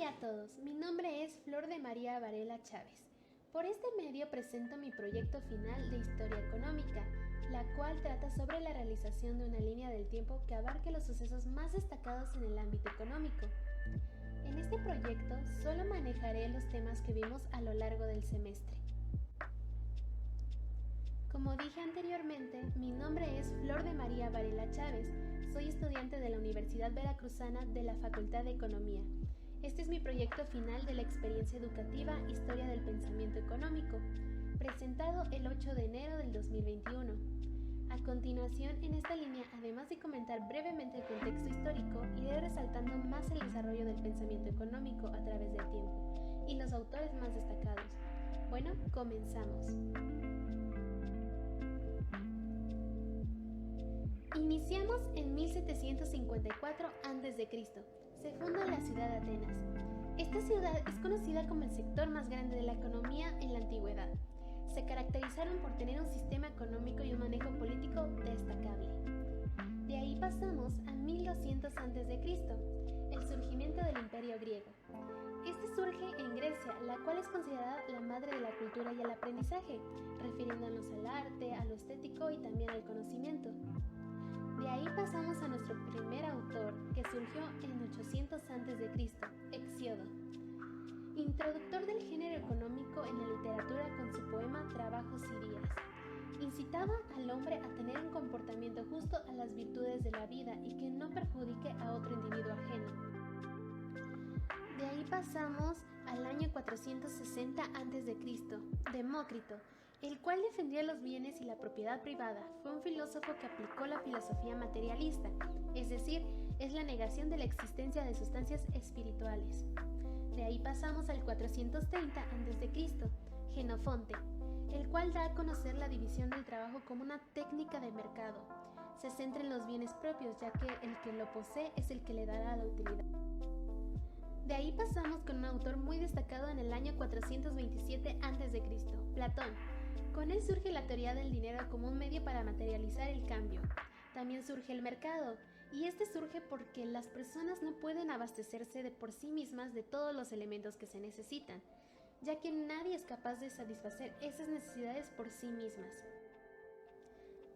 día a todos, mi nombre es Flor de María Varela Chávez. Por este medio presento mi proyecto final de Historia Económica, la cual trata sobre la realización de una línea del tiempo que abarque los sucesos más destacados en el ámbito económico. En este proyecto solo manejaré los temas que vimos a lo largo del semestre. Como dije anteriormente, mi nombre es Flor de María Varela Chávez, soy estudiante de la Universidad Veracruzana de la Facultad de Economía. Este es mi proyecto final de la experiencia educativa Historia del Pensamiento Económico, presentado el 8 de enero del 2021. A continuación, en esta línea, además de comentar brevemente el contexto histórico, iré resaltando más el desarrollo del pensamiento económico a través del tiempo y los autores más destacados. Bueno, comenzamos. Iniciamos en 1754 a.C. Se funda la ciudad de Atenas. Esta ciudad es conocida como el sector más grande de la economía en la antigüedad. Se caracterizaron por tener un sistema económico y un manejo político destacable. De ahí pasamos a 1200 a.C., el surgimiento del Imperio griego. Este surge en Grecia, la cual es considerada la madre de la cultura y el aprendizaje, refiriéndonos al arte, a lo estético y también al conocimiento. De ahí pasamos a nuestro primer autor, que surgió en 800 a.C., Hesíodo, introductor del género económico en la literatura con su poema Trabajos y Días. Incitaba al hombre a tener un comportamiento justo a las virtudes de la vida y que no perjudique a otro individuo ajeno. De ahí pasamos al año 460 a.C., Demócrito, el cual defendía los bienes y la propiedad privada. Fue un filósofo que aplicó la filosofía materialista, es decir, es la negación de la existencia de sustancias espirituales. De ahí pasamos al 430 a.C., Jenofonte, el cual da a conocer la división del trabajo como una técnica de mercado. Se centra en los bienes propios, ya que el que lo posee es el que le dará la utilidad. De ahí pasamos con un autor muy destacado en el año 427 a.C., Platón. Con él surge la teoría del dinero como un medio para materializar el cambio. También surge el mercado, y este surge porque las personas no pueden abastecerse de por sí mismas de todos los elementos que se necesitan, ya que nadie es capaz de satisfacer esas necesidades por sí mismas.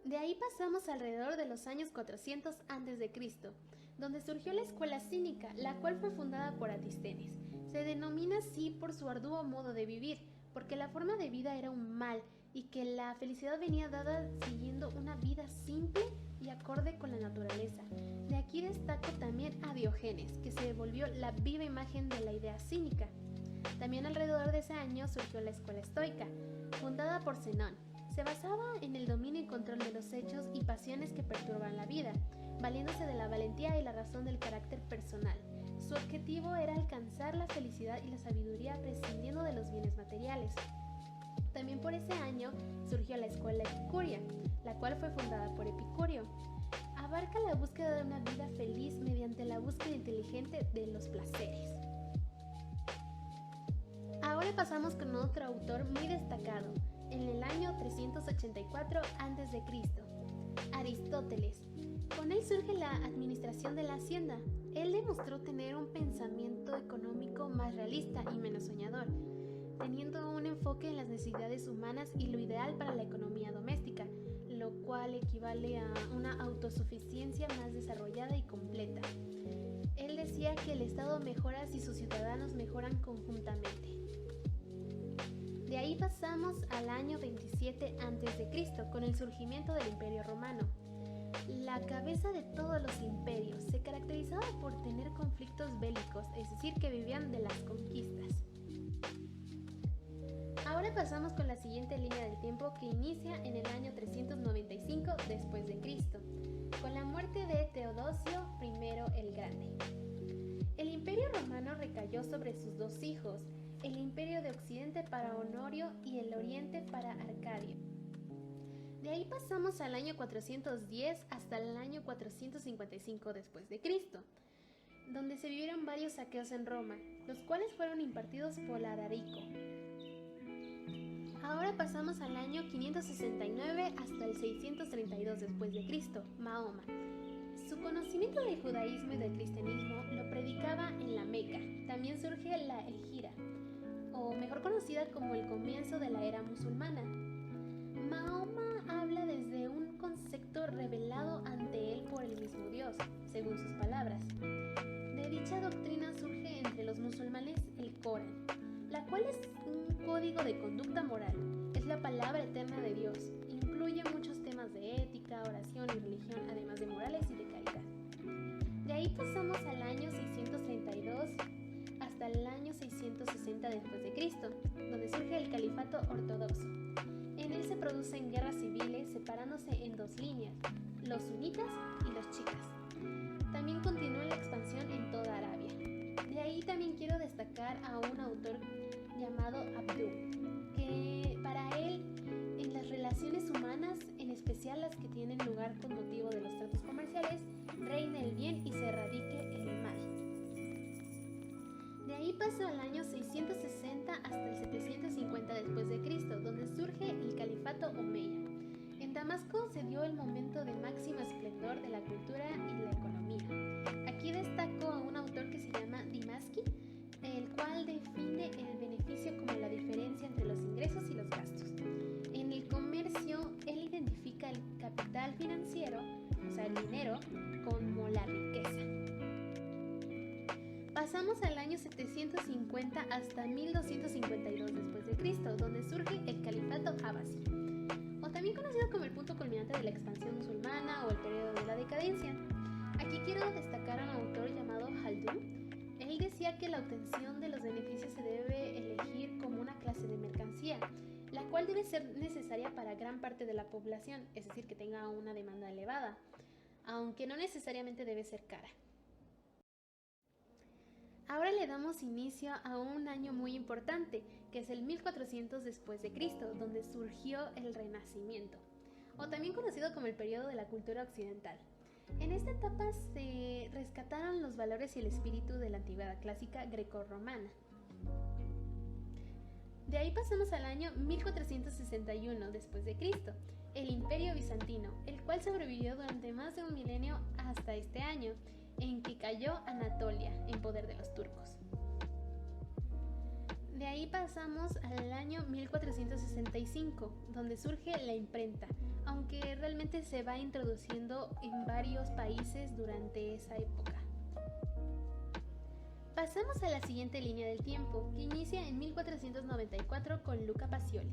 De ahí pasamos alrededor de los años 400 a.C., donde surgió la escuela cínica, la cual fue fundada por Aristóteles. Se denomina así por su arduo modo de vivir, porque la forma de vida era un mal y que la felicidad venía dada siguiendo una vida simple y acorde con la naturaleza. De aquí destaco también a Diógenes, que se volvió la viva imagen de la idea cínica. También alrededor de ese año surgió la escuela estoica, fundada por Zenón. Se basaba en el dominio y control de los hechos y pasiones que perturban la vida, valiéndose de la valentía y la razón del carácter personal. Su objetivo era alcanzar la felicidad y la sabiduría prescindiendo de los bienes materiales. También por ese año surgió la escuela epicurea, la cual fue fundada por Epicurio. Abarca la búsqueda de una vida feliz mediante la búsqueda inteligente de los placeres. Ahora pasamos con otro autor muy destacado, en el año 384 a.C., Aristóteles. Con él surge la administración de la hacienda. Él demostró tener un pensamiento económico más realista y menos soñador, teniendo un enfoque en las necesidades humanas y lo ideal para la economía doméstica, lo cual equivale a una autosuficiencia más desarrollada y completa. Él decía que el Estado mejora si sus ciudadanos mejoran conjuntamente. De ahí pasamos al año 27 a.C., con el surgimiento del Imperio Romano. La cabeza de todos los imperios se caracterizaba por tener conflictos bélicos, es decir, que vivían de las conquistas. Ahora pasamos con la siguiente línea del tiempo que inicia en el año 395 después de Cristo, con la muerte de Teodosio I el Grande. El Imperio Romano recayó sobre sus dos hijos, el Imperio de Occidente para Honorio y el Oriente para Arcadio. De ahí pasamos al año 410 hasta el año 455 después de Cristo, donde se vivieron varios saqueos en Roma, los cuales fueron impartidos por Alarico. Ahora pasamos al año 569 hasta el 632 después de Cristo, Mahoma. Su conocimiento del judaísmo y del cristianismo lo predicaba en la Meca. También surge conocida como el comienzo de la era musulmana. Mahoma habla desde un concepto revelado ante él por el mismo Dios, según sus palabras. De dicha doctrina surge entre los musulmanes el Corán, la cual es un código de conducta moral, es la palabra eterna de Dios, incluye muchos temas de ética, oración y religión, además de morales y de caridad. De ahí pasamos al año 632 hasta el año 660 después de Cristo, donde surge el califato ortodoxo. En él se producen guerras civiles separándose en dos líneas, los sunitas y los chiitas. También continúa la expansión en toda Arabia. De ahí también quiero destacar a un autor llamado Abdul, que para él, en las relaciones humanas, en especial las que tienen lugar con motivo de los tratos comerciales, reina el bien y se erradique el mal. De ahí pasó al año 660 hasta el 750 después de Cristo, donde surge el califato omeya. En Damasco se dio el momento de máximo esplendor de la cultura y la economía. Aquí destaco a un autor que se llama Dimaski, el cual define el beneficio como la diferencia entre los ingresos y los gastos. En el comercio, él identifica el capital financiero, o sea, el dinero, como la riqueza. Pasamos al año 750 hasta 1252 después de Cristo, donde surge el califato Abbasí, o también conocido como el punto culminante de la expansión musulmana o el periodo de la decadencia. Aquí quiero destacar a un autor llamado Haldun. Él decía que la obtención de los beneficios se debe elegir como una clase de mercancía, la cual debe ser necesaria para gran parte de la población, es decir, que tenga una demanda elevada, aunque no necesariamente debe ser cara. Ahora le damos inicio a un año muy importante, que es el 1400 después de Cristo, donde surgió el Renacimiento, o también conocido como el periodo de la cultura occidental. En esta etapa se rescataron los valores y el espíritu de la antigüedad clásica grecorromana. De ahí pasamos al año 1461 después de Cristo, el Imperio Bizantino, el cual sobrevivió durante más de un milenio hasta este año, en que cayó Anatolia en poder de los turcos. De ahí pasamos al año 1465, donde surge la imprenta, aunque realmente se va introduciendo en varios países durante esa época. Pasamos a la siguiente línea del tiempo, que inicia en 1494 con Luca Pacioli,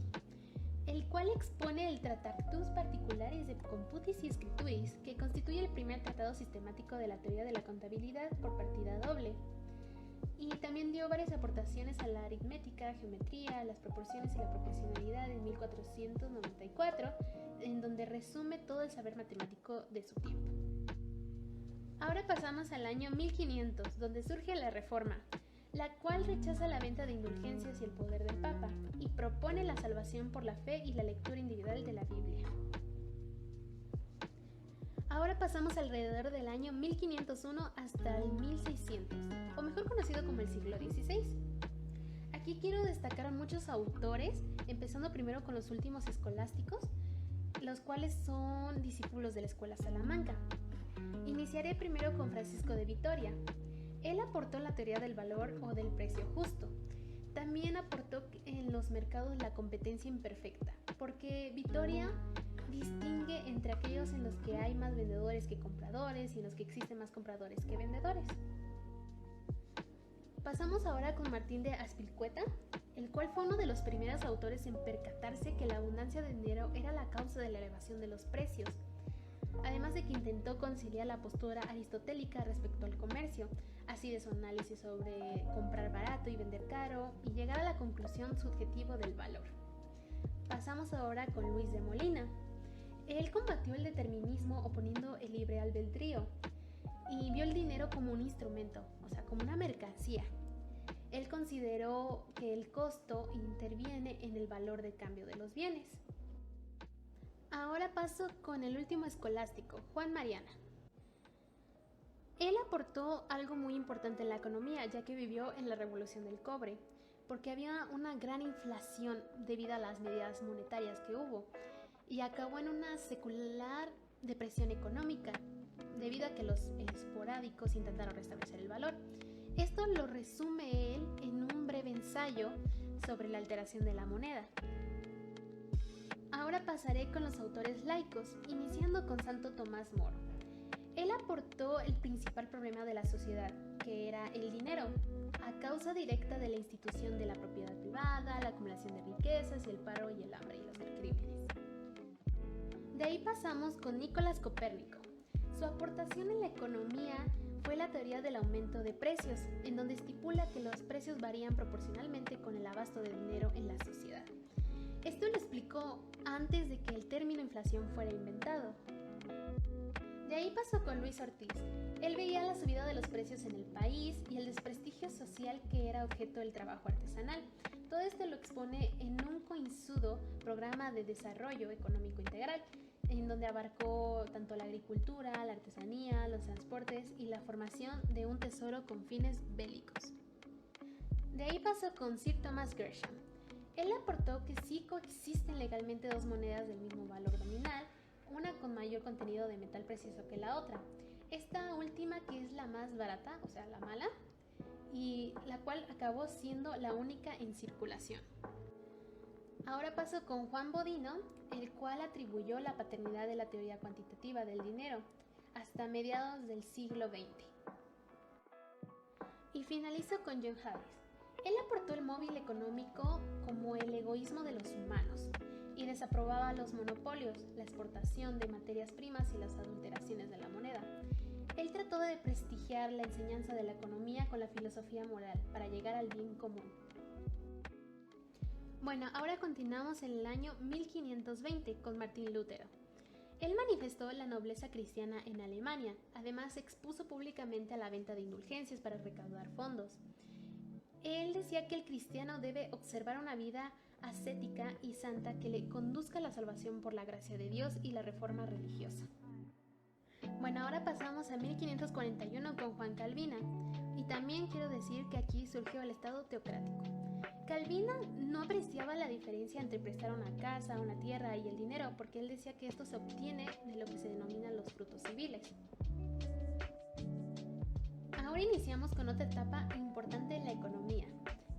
el cual expone el Tractatus Particularis de Computis y Scripturis, que constituye el primer tratado sistemático de la teoría de la contabilidad por partida doble. Y también dio varias aportaciones a la aritmética, geometría, las proporciones y la proporcionalidad en 1494, en donde resume todo el saber matemático de su tiempo. Ahora pasamos al año 1500, donde surge la Reforma, la cual rechaza la venta de indulgencias y el poder del Papa, y propone la salvación por la fe y la lectura individual de la Biblia. Ahora pasamos alrededor del año 1501 hasta el 1600, o mejor conocido como el siglo XVI. Aquí quiero destacar a muchos autores, empezando primero con los últimos escolásticos, los cuales son discípulos de la Escuela Salamanca. Iniciaré primero con Francisco de Vitoria. Él aportó la teoría del valor o del precio justo. También aportó en los mercados la competencia imperfecta, porque Vitoria distingue entre aquellos en los que hay más vendedores que compradores y en los que existen más compradores que vendedores. Pasamos ahora con Martín de Azpilicueta, el cual fue uno de los primeros autores en percatarse que la abundancia de dinero era la causa de la elevación de los precios, además de que intentó conciliar la postura aristotélica respecto al comercio, así de su análisis sobre comprar barato y vender caro, y llegar a la conclusión subjetiva del valor. Pasamos ahora con Luis de Molina. Él combatió el determinismo oponiendo el libre albedrío y vio el dinero como un instrumento, o sea, como una mercancía. Él consideró que el costo interviene en el valor de cambio de los bienes. Ahora paso con el último escolástico, Juan Mariana. Él aportó algo muy importante en la economía, ya que vivió en la revolución del cobre, porque había una gran inflación debido a las medidas monetarias que hubo, y acabó en una secular depresión económica, debido a que los esporádicos intentaron restablecer el valor. Esto lo resume él en un breve ensayo sobre la alteración de la moneda. Ahora pasaré con los autores laicos, iniciando con Santo Tomás Moro. Él aportó el principal problema de la sociedad, que era el dinero, a causa directa de la institución de la propiedad privada, la acumulación de riquezas y el paro y el hambre y los crímenes. De ahí pasamos con Nicolás Copérnico. Su aportación en la economía fue la teoría del aumento de precios, en donde estipula que los precios varían proporcionalmente con el abasto de dinero en la sociedad. Esto lo explicó antes de que el término inflación fuera inventado. De ahí pasó con Luis Ortiz. Él veía la subida de los precios en el país y el desprestigio social que era objeto del trabajo artesanal. Todo esto lo expone en un concienzudo programa de desarrollo económico integral, en donde abarcó tanto la agricultura, la artesanía, los transportes y la formación de un tesoro con fines bélicos. De ahí pasó con Sir Thomas Gresham. Él aportó que sí coexisten legalmente dos monedas del mismo valor nominal, una con mayor contenido de metal precioso que la otra. Esta última, que es la más barata, o sea, la mala, y la cual acabó siendo la única en circulación. Ahora paso con Juan Bodino, el cual atribuyó la paternidad de la teoría cuantitativa del dinero hasta mediados del siglo XX. Y finalizo con John Hayes. Él aportó el móvil económico como el egoísmo de los humanos y desaprobaba los monopolios, la exportación de materias primas y las adulteraciones de la moneda. Él trató de prestigiar la enseñanza de la economía con la filosofía moral para llegar al bien común. Bueno, ahora continuamos en el año 1520 con Martín Lutero. Él manifestó la nobleza cristiana en Alemania, además expuso públicamente a la venta de indulgencias para recaudar fondos. Él decía que el cristiano debe observar una vida ascética y santa que le conduzca a la salvación por la gracia de Dios y la reforma religiosa. Bueno, ahora pasamos a 1541 con Juan Calvino, y también quiero decir que aquí surgió el Estado teocrático. Calvino no apreciaba la diferencia entre prestar una casa, una tierra y el dinero, porque él decía que esto se obtiene de lo que se denominan los frutos civiles. Ahora iniciamos con otra etapa importante en la economía,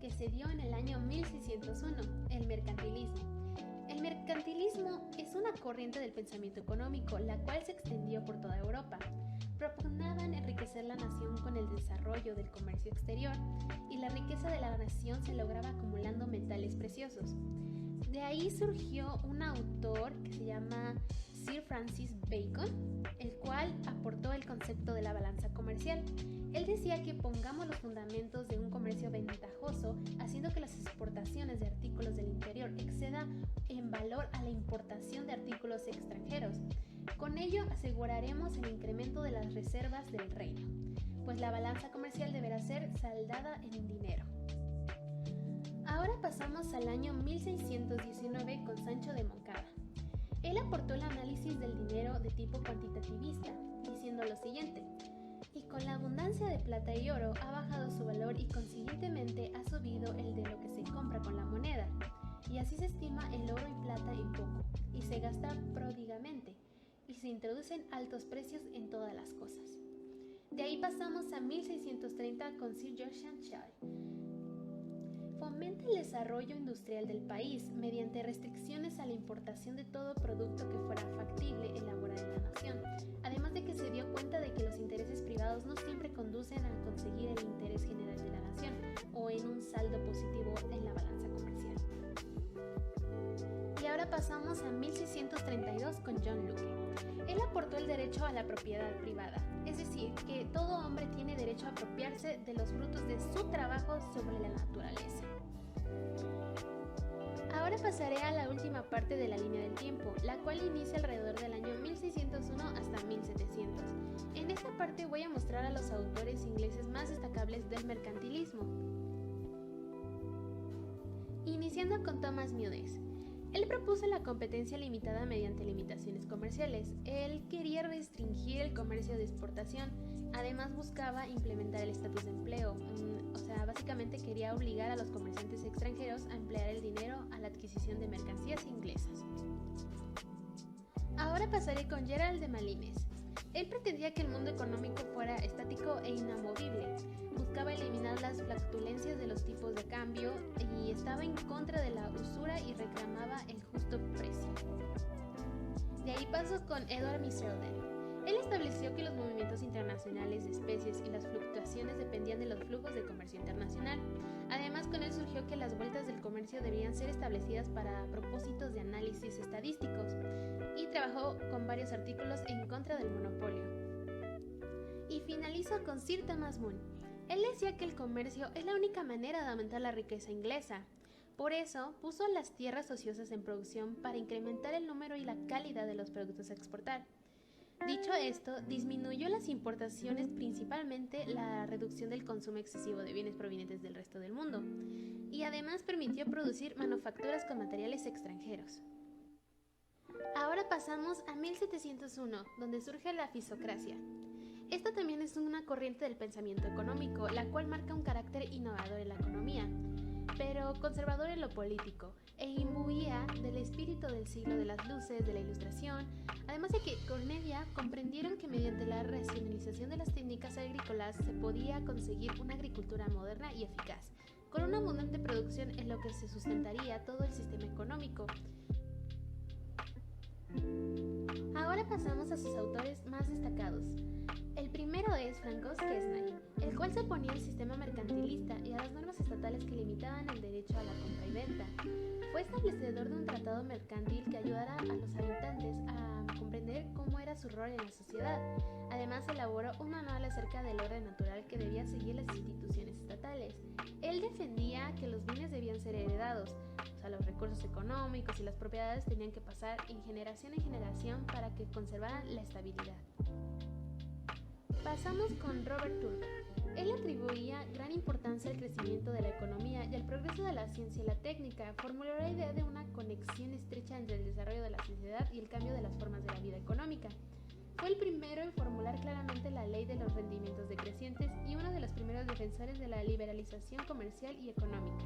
que se dio en el año 1601, el mercantilismo. El mercantilismo es una corriente del pensamiento económico, la cual se extendió por toda Europa. Propugnaban enriquecer la nación con el desarrollo del comercio exterior, y la riqueza de la nación se lograba acumulando metales preciosos. De ahí surgió un autor que se llama Sir Francis Bacon, el cual aportó el concepto de la balanza comercial. Él decía que pongamos los fundamentos de un comercio ventajoso, haciendo que las exportaciones de artículos del interior exceda en valor a la importación de artículos extranjeros. Con ello aseguraremos el incremento de las reservas del reino, pues la balanza comercial deberá ser saldada en dinero. Ahora pasamos al año 1619 con Sancho de Moncada. Él aportó el análisis del dinero de tipo cuantitativista, diciendo lo siguiente: y con la abundancia de plata y oro ha bajado su valor y consiguientemente ha subido el de lo que se compra con la moneda, y así se estima el oro y plata en poco, y se gasta pródigamente, y se introducen altos precios en todas las cosas. De ahí pasamos a 1630 con Sir Joshua Shaw. Fomenta el desarrollo industrial del país mediante restricciones a la importación de todo producto que fuera factible elaborar en la nación, además de que se dio cuenta de que los intereses privados no siempre conducen a conseguir el interés general de la nación o en un saldo positivo en la balanza comercial. Y ahora pasamos a 1632 con John Locke. Él aportó el derecho a la propiedad privada, es decir, que todo hombre tiene derecho a apropiarse de los frutos de su trabajo sobre la naturaleza. Ahora pasaré a la última parte de la línea del tiempo, la cual inicia alrededor del año 1601 hasta 1700. En esta parte voy a mostrar a los autores ingleses más destacables del mercantilismo. Iniciando con Thomas Milnes. Él propuso la competencia limitada mediante limitaciones comerciales. Él quería restringir el comercio de exportación. Además buscaba implementar el estatus de empleo. Básicamente quería obligar a los comerciantes extranjeros a emplear el dinero a la adquisición de mercancías inglesas. Ahora pasaré con Gerald de Malines. Él pretendía que el mundo económico fuera estático e inamovible. Buscaba eliminar las flatulencias de los tipos de cambio y estaba en contra de la usura y reclamaba el justo precio. De ahí paso con Edward Selden. Él estableció que los movimientos internacionales de especies y las fluctuaciones dependían de los flujos de comercio internacional. Además, con él surgió que las vueltas del comercio debían ser establecidas para propósitos de análisis estadísticos y trabajó con varios artículos en contra del monopolio. Y finalizo con Sir Thomas More. Él decía que el comercio es la única manera de aumentar la riqueza inglesa. Por eso, puso las tierras ociosas en producción para incrementar el número y la calidad de los productos a exportar. Dicho esto, disminuyó las importaciones, principalmente la reducción del consumo excesivo de bienes provenientes del resto del mundo, y además permitió producir manufacturas con materiales extranjeros. Ahora pasamos a 1701, donde surge la fisocracia. Esta también es una corriente del pensamiento económico, la cual marca un carácter innovador en la economía, pero conservador en lo político, e imbuía del espíritu del siglo de las luces, de la ilustración, además de que con ella comprendieron que mediante la racionalización de las técnicas agrícolas se podía conseguir una agricultura moderna y eficaz, con una abundante producción en lo que se sustentaría todo el sistema económico. Ahora pasamos a sus autores más destacados. El primero es Francois Quesnay, el cual se oponía al sistema mercantilista y a las normas estatales que limitaban el derecho a la compra y venta. Fue establecedor de un tratado mercantil que ayudara a los habitantes a comprender cómo era su rol en la sociedad. Además, elaboró un manual acerca del orden natural que debía seguir las instituciones estatales. Él defendía que los bienes debían ser heredados, o sea, los recursos económicos y las propiedades tenían que pasar en generación para que conservaran la estabilidad. Pasamos con Robert Turner. Él atribuía gran importancia al crecimiento de la economía y al progreso de la ciencia y la técnica. Formuló la idea de una conexión estrecha entre el desarrollo de la sociedad y el cambio de las formas de la vida económica. Fue el primero en formular claramente la ley de los rendimientos decrecientes y uno de los primeros defensores de la liberalización comercial y económica.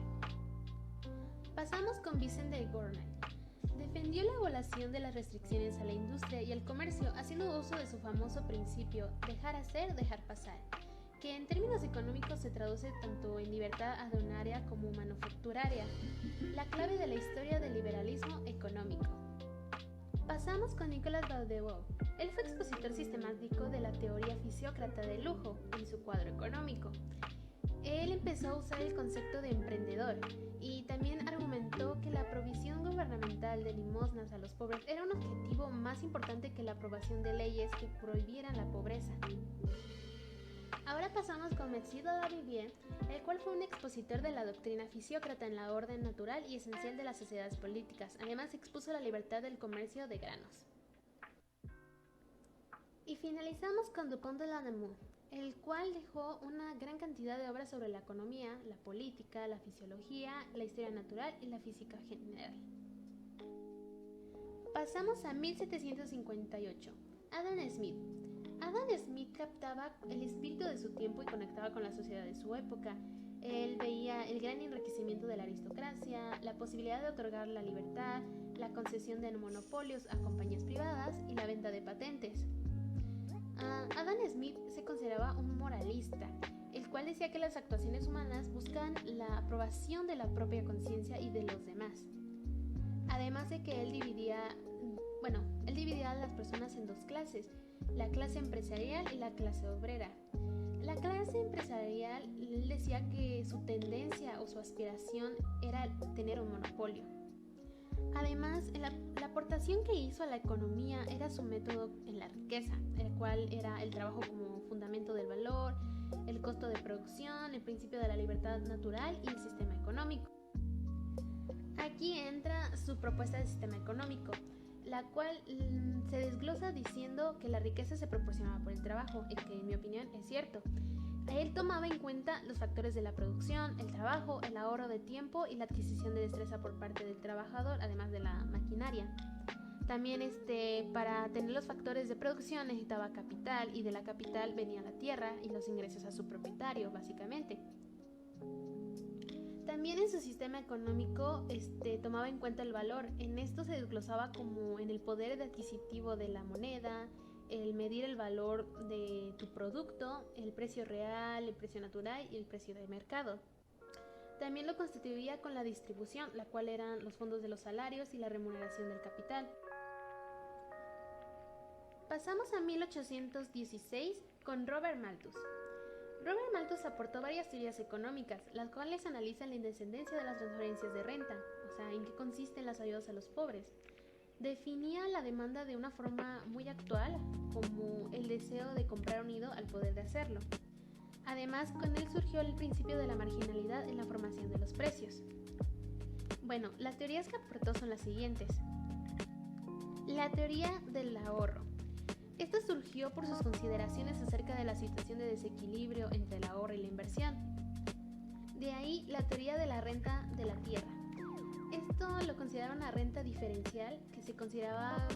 Pasamos con Vincent de Gournay. Defendió la abolición de las restricciones a la industria y al comercio, haciendo uso de su famoso principio dejar hacer, dejar pasar, que en términos económicos se traduce tanto en libertad aduanaria como manufacturaria, la clave de la historia del liberalismo económico. Pasamos con Nicolas Baudeau. Él fue expositor sistemático de la teoría fisiócrata del lujo en su cuadro económico. Él empezó a usar el concepto de emprendedor y también argumentó que la provisión gubernamental de limosnas a los pobres era un objetivo más importante que la aprobación de leyes que prohibieran la pobreza. Ahora pasamos con Monsieur de la Vivier, el cual fue un expositor de la doctrina fisiócrata en la orden natural y esencial de las sociedades políticas. Además expuso la libertad del comercio de granos. Y finalizamos con Dupont de la Nemours, el cual dejó una gran cantidad de obras sobre la economía, la política, la fisiología, la historia natural y la física general. Pasamos a 1758. Adam Smith. Adam Smith captaba el espíritu de su tiempo y conectaba con la sociedad de su época. Él veía el gran enriquecimiento de la aristocracia, la posibilidad de otorgar la libertad, la concesión de monopolios a compañías privadas y la venta de patentes. Adam Smith se consideraba un moralista, el cual decía que las actuaciones humanas buscan la aprobación de la propia conciencia y de los demás. Además de que él dividía a las personas en dos clases, la clase empresarial y la clase obrera. La clase empresarial, él decía que su tendencia o su aspiración era tener un monopolio. Además, la aportación que hizo a la economía era su método en la riqueza, el cual era el trabajo como fundamento del valor, el costo de producción, el principio de la libertad natural y el sistema económico. Aquí entra su propuesta de sistema económico, la cual se desglosa diciendo que la riqueza se proporcionaba por el trabajo, y que en mi opinión es cierto. Él tomaba en cuenta los factores de la producción, el trabajo, el ahorro de tiempo y la adquisición de destreza por parte del trabajador, además de la maquinaria. También para tener los factores de producción necesitaba capital, y de la capital venía la tierra y los ingresos a su propietario, básicamente. También en su sistema económico tomaba en cuenta el valor. En esto se desglosaba como en el poder adquisitivo de la moneda, el medir el valor de tu producto, el precio real, el precio natural y el precio de mercado. También lo constituía con la distribución, la cual eran los fondos de los salarios y la remuneración del capital. Pasamos a 1816 con Robert Malthus. Robert Malthus aportó varias teorías económicas, las cuales analizan la indescendencia de las transferencias de renta, o sea, en qué consisten las ayudas a los pobres. Definía la demanda de una forma muy actual, como el deseo de comprar unido al poder de hacerlo. Además, con él surgió el principio de la marginalidad en la formación de los precios. Bueno, las teorías que aportó son las siguientes. La teoría del ahorro. Esta surgió por sus consideraciones acerca de la situación de desequilibrio entre el ahorro y la inversión. De ahí la teoría de la renta de la tierra. Esto lo consideraba una renta diferencial, que se consideraba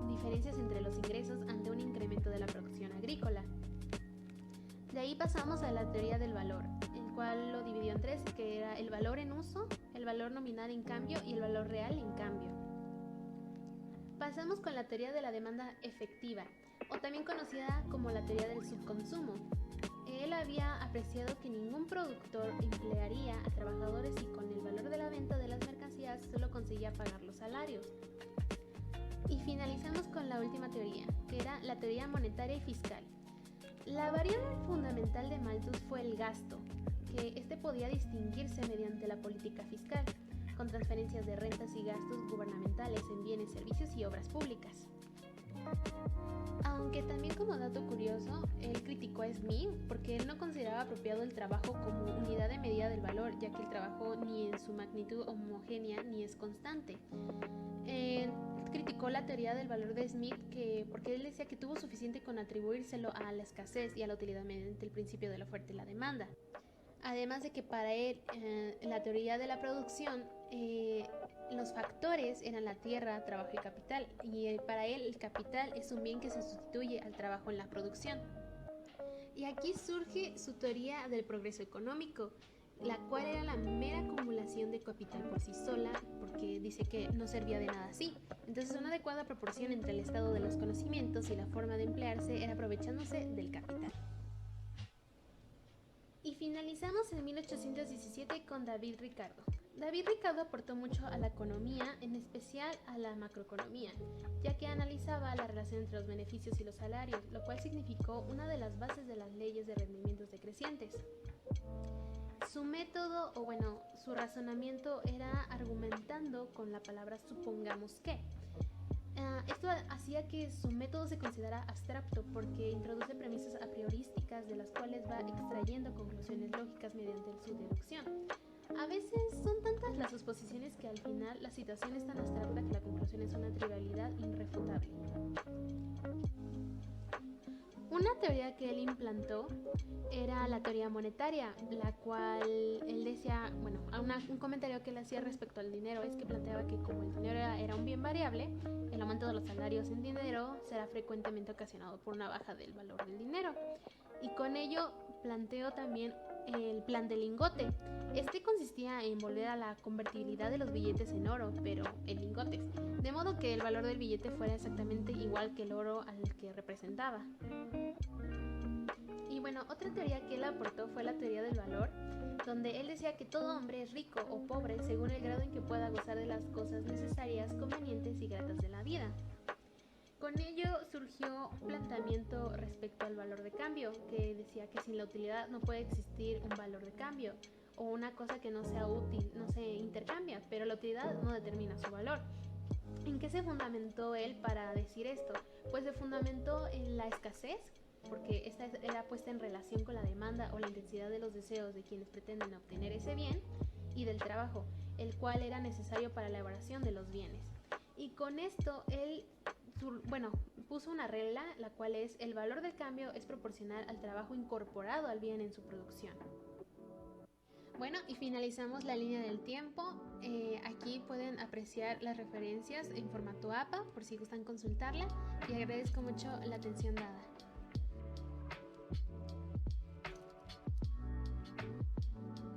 diferencias entre los ingresos ante un incremento de la producción agrícola. De ahí pasamos a la teoría del valor, el cual lo dividió en tres, que era el valor en uso, el valor nominal en cambio y el valor real en cambio. Pasamos con la teoría de la demanda efectiva, o también conocida como la teoría del subconsumo. Él había apreciado que ningún productor emplearía a trabajadores y con el valor de la venta de las mercancías solo conseguía pagar los salarios. Y finalizamos con la última teoría, que era la teoría monetaria y fiscal. La variable fundamental de Malthus fue el gasto, que este podía distinguirse mediante la política fiscal, con transferencias de rentas y gastos gubernamentales en bienes, servicios y obras públicas. Aunque también, como dato curioso, él criticó a Smith porque él no consideraba apropiado el trabajo como unidad de medida del valor, ya que el trabajo ni en su magnitud homogénea ni es constante. Criticó la teoría del valor de Smith porque él decía que tuvo suficiente con atribuírselo a la escasez y a la utilidad mediante el principio de la oferta y la demanda. Además de que para él, la teoría de la producción, los factores eran la tierra, trabajo y capital, y para él el capital es un bien que se sustituye al trabajo en la producción. Y aquí surge su teoría del progreso económico, la cual era la mera acumulación de capital por sí sola, porque dice que no servía de nada así. Entonces, una adecuada proporción entre el estado de los conocimientos y la forma de emplearse era aprovechándose del capital. Y finalizamos en 1817 con David Ricardo. David Ricardo aportó mucho a la economía, en especial a la macroeconomía, ya que analizaba la relación entre los beneficios y los salarios, lo cual significó una de las bases de las leyes de rendimientos decrecientes. Su método, su razonamiento era argumentando con la palabra supongamos que. Esto hacía que su método se considerara abstracto porque introduce premisas a priorísticas de las cuales va extrayendo conclusiones lógicas mediante su deducción. A veces son tantas las suposiciones que al final la situación es tan abstracta que la conclusión es una trivialidad irrefutable. Una teoría que él implantó era la teoría monetaria, la cual él decía, un comentario que él hacía respecto al dinero es que planteaba que como el dinero era un bien variable, el aumento de los salarios en dinero será frecuentemente ocasionado por una baja del valor del dinero. Y con ello planteó también el plan del lingote. Este consistía en volver a la convertibilidad de los billetes en oro, pero en lingotes, de modo que el valor del billete fuera exactamente igual que el oro al que representaba. Y otra teoría que él aportó fue la teoría del valor, donde él decía que todo hombre es rico o pobre según el grado en que pueda gozar de las cosas necesarias, convenientes y gratas de la vida. Con ello surgió un planteamiento respecto al valor de cambio, que decía que sin la utilidad no puede existir un valor de cambio, o una cosa que no sea útil no se intercambia, pero la utilidad no determina su valor. ¿En qué se fundamentó él para decir esto? Pues se fundamentó en la escasez, porque esta era puesta en relación con la demanda o la intensidad de los deseos de quienes pretenden obtener ese bien, y del trabajo, el cual era necesario para la elaboración de los bienes. Y con esto él puso una regla, la cual es: el valor del cambio es proporcional al trabajo incorporado al bien en su producción. Y finalizamos la línea del tiempo. Aquí pueden apreciar las referencias en formato APA por si gustan consultarla, y agradezco mucho la atención dada.